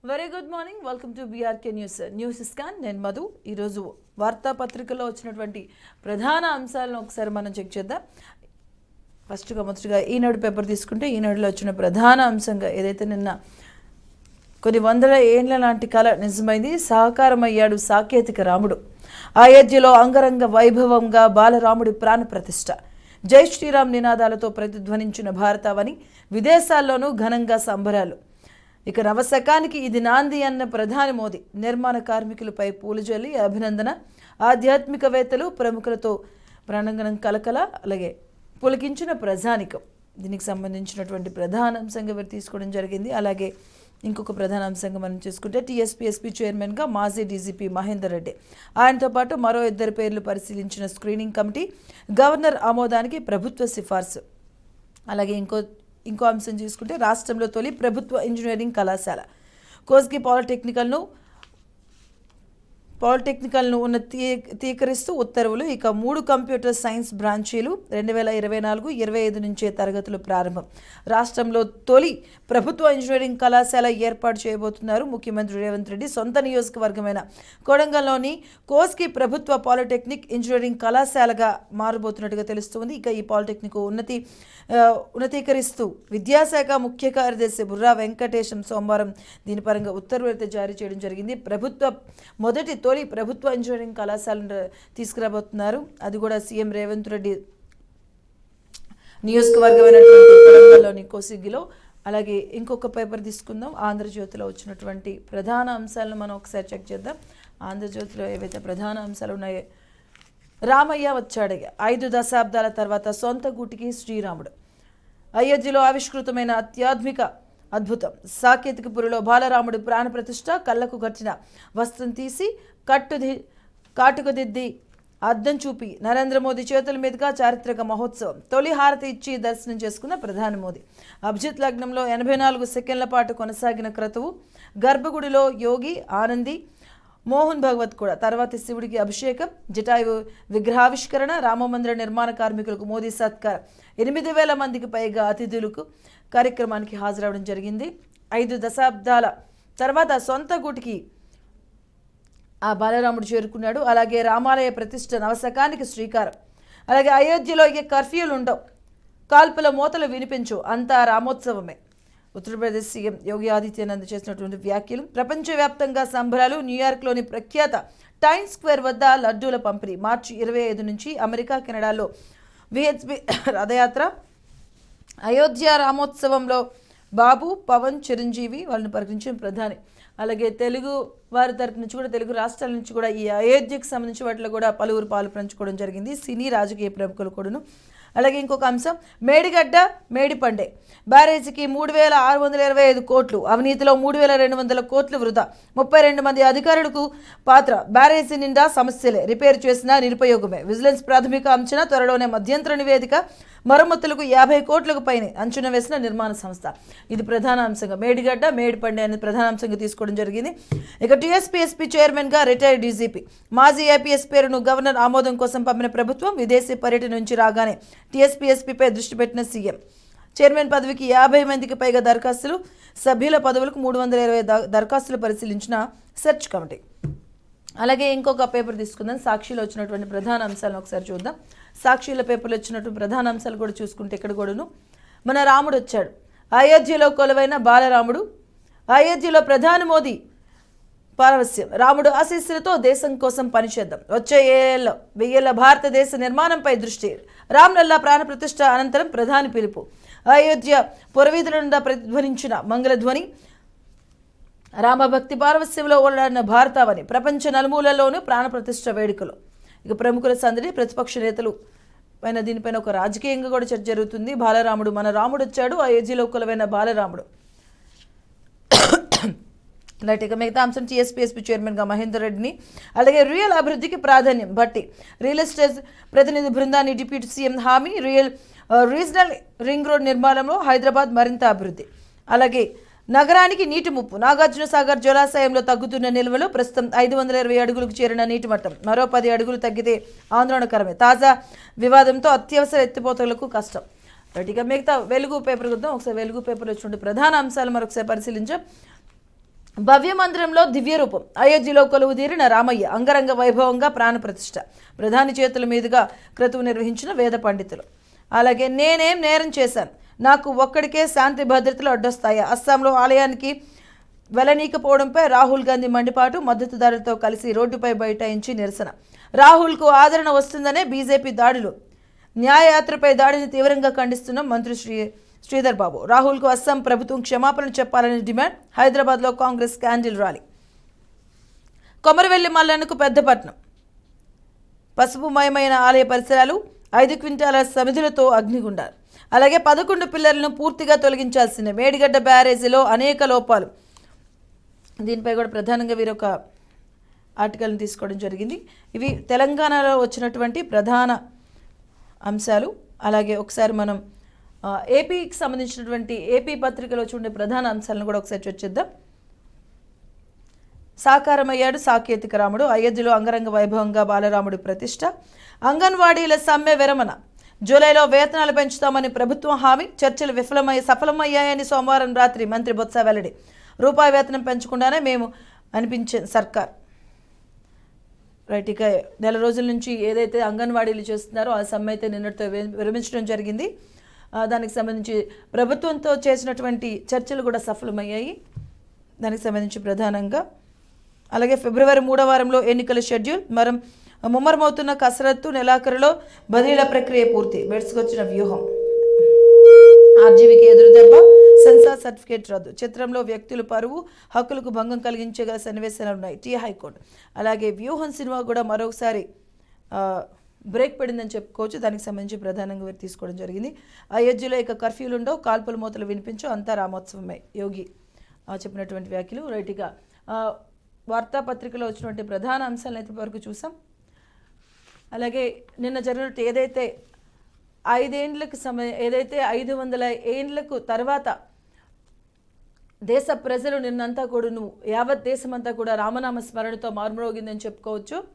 Very good morning. Welcome to BRK news scan. నేను మధు. ఈరోజు వార్తాపత్రికలో వచ్చినటువంటి ప్రధాన అంశాలను ఒకసారి మనం చెక్ చేద్దాం. మొదటిగా ఈనాడు పేపర్ తీసుకుంటే ఈనాడులో వచ్చిన ప్రధాన అంశంగా ఏదైతే నిన్న కొన్ని వందల ఏళ్ల లాంటి కళ నిజమైంది, సాకారమయ్యాడు సాకేతిక రాముడు. అయోధ్యలో అంగరంగ వైభవంగా బాలరాముడి ప్రాణ ప్రతిష్ఠ. జై శ్రీరామ్ నినాదాలతో ప్రతిధ్వనించిన భారతావని, విదేశాల్లోనూ ఘనంగా సంబరాలు. ఇక నవశకానికి ఇది నాంది అన్న ప్రధాని మోదీ. నిర్మాణ కార్మికులపై పూలజల్లి అభినందన. ఆధ్యాత్మికవేత్తలు ప్రముఖులతో ప్రాణంగణం కలకల. అలాగే పులకించిన ప్రజానికం. దీనికి సంబంధించినటువంటి ప్రధాన అంశంగా వీరు తీసుకోవడం జరిగింది. అలాగే ఇంకొక ప్రధాన అంశంగా మనం చూసుకుంటే టీఎస్పీఎస్పీ చైర్మన్గా మాజీ డీజీపీ మహేందర్ రెడ్డి, ఆయనతో పాటు మరో 2 పేర్లు పరిశీలించిన స్క్రీనింగ్ కమిటీ. గవర్నర్ ఆమోదానికి ప్రభుత్వ సిఫార్సు. అలాగే ఇంకో అంశం చూసుకుంటే రాష్ట్రంలో తొలి ప్రభుత్వ ఇంజనీరింగ్ కళాశాల కోస్గి పాలిటెక్నికల్ను ఉన్నతీకరిస్తూ ఉత్తర్వులు. ఇక 3 కంప్యూటర్ సైన్స్ బ్రాంచీలు 2024-25 నుంచే తరగతులు ప్రారంభం. రాష్ట్రంలో తొలి ప్రభుత్వ ఇంజనీరింగ్ కళాశాల ఏర్పాటు చేయబోతున్నారు ముఖ్యమంత్రి రేవంత్ రెడ్డి. సొంత నియోజకవర్గమైన కొడంగల్లోని కోస్గి ప్రభుత్వ పాలిటెక్నిక్ ఇంజనీరింగ్ కళాశాలగా మారబోతున్నట్టుగా తెలుస్తుంది. ఇక ఈ పాలిటెక్నిక్ ఉన్నతీకరిస్తూ విద్యాశాఖ ముఖ్య కార్యదర్శి బుర్రా వెంకటేశం సోమవారం దీని పరంగా ఉత్తర్వులు అయితే జారీ చేయడం జరిగింది. తొలి ప్రభుత్వ ఇంజనీరింగ్ కళాశాలను తీసుకురాబోతున్నారు. అది కూడా సీఎం రేవంత్ రెడ్డి నియోజకవర్గమైనటువంటి కొడంగల్లోని కోసిగిలో. అలాగే ఇంకొక పేపర్ తీసుకుందాం. ఆంధ్రజ్యోతిలో వచ్చినటువంటి ప్రధాన అంశాలను మనం ఒకసారి చెక్ చేద్దాం. ఆంధ్రజ్యోతిలో ఏవైతే ప్రధాన అంశాలు ఉన్నాయో, రామయ్య వచ్చాడయ్య, 5 దశాబ్దాల తర్వాత సొంత గూటికి శ్రీరాముడు. అయోధ్యలో ఆవిష్కృతమైన అత్యాధునిక అద్భుతం. సాకేతికపురిలో బాలరాముడి ప్రాణ ప్రతిష్ఠ. కళ్ళకు కట్టిన వస్త్రం తీసి కాటుకదిద్ది అద్దం చూపి నరేంద్ర మోదీ చేతుల మీదుగా చారిత్రక మహోత్సవం. తొలి హారతి ఇచ్చి దర్శనం చేసుకున్న ప్రధాని మోదీ. అభిజిత్ లగ్నంలో 84 సెకండ్ల పాటు కొనసాగిన క్రతువు. గర్భగుడిలో యోగి, ఆనంది, మోహన్ భగవత్ కూడా. తర్వాత శివుడికి అభిషేకం, జటాయు విగ్రహావిష్కరణ, రామమందిర నిర్మాణ కార్మికులకు మోదీ సత్కారం. 8,000 మందికి పైగా అతిథులకు కార్యక్రమానికి హాజరవడం జరిగింది. 5 దశాబ్దాల తర్వాత సొంత గూటికి ఆ బాలరాముడు చేరుకున్నాడు. అలాగే రామాలయ ప్రతిష్ఠ నవశకానికి శ్రీకారం. అలాగే అయోధ్యలో ఇక కర్ఫ్యూలు ఉండవు, కాల్పుల మోతలు వినిపించు, అంతా రామోత్సవమే. ఉత్తరప్రదేశ్ సీఎం యోగి ఆదిత్యనాథ్ చేసినటువంటి వ్యాఖ్యలు. ప్రపంచవ్యాప్తంగా సంబరాలు. న్యూయార్క్లోని ప్రఖ్యాత టైమ్స్ స్క్వేర్ వద్ద లడ్డూల పంపిణీ. మార్చి 25 నుంచి అమెరికా, కెనడాలో విహెచ్బి రథయాత్ర. అయోధ్య రామోత్సవంలో బాబు, పవన్, చిరంజీవి వాళ్ళని ప్రకటించిన ప్రధాని. అలాగే తెలుగు వారి తరపు నుంచి కూడా, తెలుగు రాష్ట్రాల నుంచి కూడా ఈ అయోధ్యకు సంబంధించి వాటిలో కూడా పలువురు పాలు పంచుకోవడం జరిగింది, సినీ రాజకీయ ప్రముఖులు కూడాను. అలాగే ఇంకొక అంశం, మేడిగడ్డ మేడిపండే బ్యారేజీకి 3,625 కోట్లు, అవినీతిలో 3,200 కోట్లు వృధా. 32 మంది అధికారులకు పాత్ర. బ్యారేజీ నిండా సమస్యలే, రిపేర్ చేసినా నిరుపయోగమే. విజిలెన్స్ ప్రాథమిక అంచనా, త్వరలోనే మధ్యంతర నివేదిక. మరమ్మతులకు 50 కోట్లకు పైన అంచనా వేసిన నిర్మాణ సంస్థ. ఇది ప్రధాన అంశంగా మేడిగడ్డ మేడిపండే అనేది ప్రధాన అంశంగా తీసుకోవడం జరిగింది. ఇక టీఎస్పీఎస్పీ చైర్మన్గా రిటైర్డ్ డీజీపీ, మాజీ ఐపీఎస్ పేరును గవర్నర్ ఆమోదం కోసం పంపిన ప్రభుత్వం. విదేశీ పర్యటన నుంచి రాగానే టీఎస్పీఎస్పీపై దృష్టి పెట్టిన సీఎం. చైర్మన్ పదవికి 50 మందికి పైగా దరఖాస్తులు. సభ్యుల పదవులకు 320 దరఖాస్తులు పరిశీలించిన సెర్చ్ కమిటీ. అలాగే ఇంకొక పేపర్ తీసుకుందాం. సాక్షిలో వచ్చినటువంటి ప్రధాన అంశాలను ఒకసారి చూద్దాం. సాక్షిలో పేపర్లో వచ్చినటువంటి ప్రధాన అంశాలు కూడా చూసుకుంటే ఇక్కడ కూడాను మన రాముడు వచ్చాడు. అయోధ్యలో కొలువైన బాలరాముడు. అయోధ్యలో ప్రధాని మోదీ పారవస్యం. రాముడు ఆశీస్సులతో దేశం కోసం పనిచేద్దాం. వచ్చే 1000 భారతదేశ నిర్మాణంపై దృష్టి. రామ్లల్లా ప్రాణ ప్రతిష్ఠ అనంతరం ప్రధాని పిలుపు. అయోధ్య పురవీధుల నుండి ప్రతిధ్వనించిన మంగళధ్వని. రామభక్తి పారవస్యంలో ఓడాడిన భారతావని. ప్రపంచ నలుమూలలోనూ ప్రాణప్రతిష్ఠ వేడుకలు. ఇక ప్రముఖుల సందడి, ప్రతిపక్ష నేతలు పైన దీనిపైన ఒక రాజకీయంగా కూడా చర్చ జరుగుతుంది. బాలరాముడు, మన రాముడు వచ్చాడు, అయోధ్యలో కొలువైన బాలరాముడు. ఇక మిగతా అంశం, టీఎస్పీఎస్పీ చైర్మన్గా మహేందర్ రెడ్డిని. అలాగే రియల్ అభివృద్ధికి ప్రాధాన్యం. బట్టి రియల్ ఎస్టేట్ ప్రతినిధి బృందాన్ని డిప్యూటీ సీఎం హామీ. రీజనల్ రింగ్ రోడ్ నిర్మాణంలో హైదరాబాద్ మరింత అభివృద్ధి. అలాగే నగరానికి నీటి ముప్పు. నాగార్జున సాగర్ జలాశయంలో తగ్గుతున్న నిల్వలు. ప్రస్తుతం 520 అడుగులకు చేరిన నీటి మట్టం. మరో 10 అడుగులు తగ్గితే ఆందోళనకరమే. తాజా వివాదంతో అత్యవసర ఎత్తిపోతలకు కష్టం. ఇక మిగతా వెలుగు పేపర్ చూద్దాం. ఒకసారి వెలుగు పేపర్లో వచ్చినటువంటి ప్రధాన అంశాలు మరొకసారి పరిశీలించాం. భవ్య మందిరంలో దివ్య రూపం. అయోధ్యలో కొలువు తీరిన రామయ్య అంగరంగ వైభవంగా ప్రాణప్రతిష్ఠ. ప్రధాని చేతుల మీదుగా క్రతువు నిర్వహించిన వేద పండితులు. అలాగే నేనేం నేరం చేశాను, నాకు ఒక్కడికే శాంతి భద్రతలు అడ్డొస్తాయా? అస్సాంలో ఆలయానికి వెళ్లనీకపోవడంపై రాహుల్ గాంధీ మండిపాటు. మద్దతుదారులతో కలిసి రోడ్డుపై బైఠాయించి నిరసన. రాహుల్కు ఆదరణ వస్తుందనే బీజేపీ దాడులు. న్యాయయాత్రపై దాడిని తీవ్రంగా ఖండిస్తున్న మంత్రి శ్రీధర్ బాబు. రాహుల్కు అస్సాం ప్రభుత్వం క్షమాపణ చెప్పాలని డిమాండ్. హైదరాబాద్లో కాంగ్రెస్ క్యాండిల్ ర్యాలీ. కొమరవెల్లి మల్లన్నకు పెద్దపట్నం. పసుపుమయమైన ఆలయ పరిసరాలు. 5 క్వింటాల సమిధులతో అగ్నిగుండాలు. అలాగే 11 పిల్లర్లను పూర్తిగా తొలగించాల్సిందే. మేడిగడ్డ బ్యారేజీలో అనేక లోపాలు. దీనిపై కూడా ప్రధానంగా వీరొక ఆర్టికల్ని తీసుకోవడం జరిగింది. ఇవి తెలంగాణలో వచ్చినటువంటి ప్రధాన అంశాలు. అలాగే ఒకసారి మనం ఏపీకి సంబంధించినటువంటి ఏపీ పత్రికలో చూడే ప్రధాన అంశాలను కూడా ఒకసారి చర్చిద్దాం. సాకారమయ్యాడు సాకేతిక రాముడు. అయోధ్యలో అంగరంగ వైభవంగా బాలరాముడి ప్రతిష్ట. అంగన్వాడీల సమ్మె విరమణ. జూలైలో వేతనాలు పెంచుతామని ప్రభుత్వం హామీ. చర్చలు సఫలమయ్యాయని సోమవారం రాత్రి మంత్రి బొత్స వెల్లడి. రూపాయి వేతనం పెంచకుండానే మేము అనిపించే సర్కార్. రైట్, ఇక నెల రోజుల నుంచి ఏదైతే అంగన్వాడీలు చేస్తున్నారో ఆ సమ్మె అయితే నిన్నటితో విరమించడం జరిగింది. దానికి సంబంధించి ప్రభుత్వంతో చేసినటువంటి చర్చలు కూడా సఫలమయ్యాయి. దానికి సంబంధించి ప్రధానంగా అలాగే ఫిబ్రవరి 3వ వారంలో ఎన్నికల షెడ్యూల్. ముమ్మరమవుతున్న కసరత్తు. నెలాఖరులో బదిలీల ప్రక్రియ పూర్తి. బెడ్స్కొచ్చిన వ్యూహం. ఆర్జీవీకి ఎదురుదెబ్బ. సెన్సార్ సర్టిఫికేట్ రద్దు. చిత్రంలో వ్యక్తులు పరువు హక్కులకు భంగం కలిగించగల సన్నివేశాలు ఉన్నాయి. హైకోర్టు. అలాగే వ్యూహం సినిమా కూడా మరొకసారి బ్రేక్ పడిందని చెప్పుకోవచ్చు. దానికి సంబంధించి ప్రధానంగా వీరు తీసుకోవడం జరిగింది. అయోధ్యలో ఇక కర్ఫ్యూలు ఉండవు, కాల్పుల మూతలు వినిపించు, అంతా రామోత్సవమే యోగి చెప్పినటువంటి వ్యాఖ్యలు. రైట్గా వార్తాపత్రికలో వచ్చినటువంటి ప్రధాన అంశాలను అయితే వరకు చూసాం. అలాగే నిన్న జరిగినట్టు ఏదైతే 500 ఏండ్లకు తర్వాత దేశ ప్రజలు నిన్నంతా కూడా యావత్ దేశమంతా కూడా రామనామ స్మరణతో మారుమ్రోగిందని చెప్పుకోవచ్చు.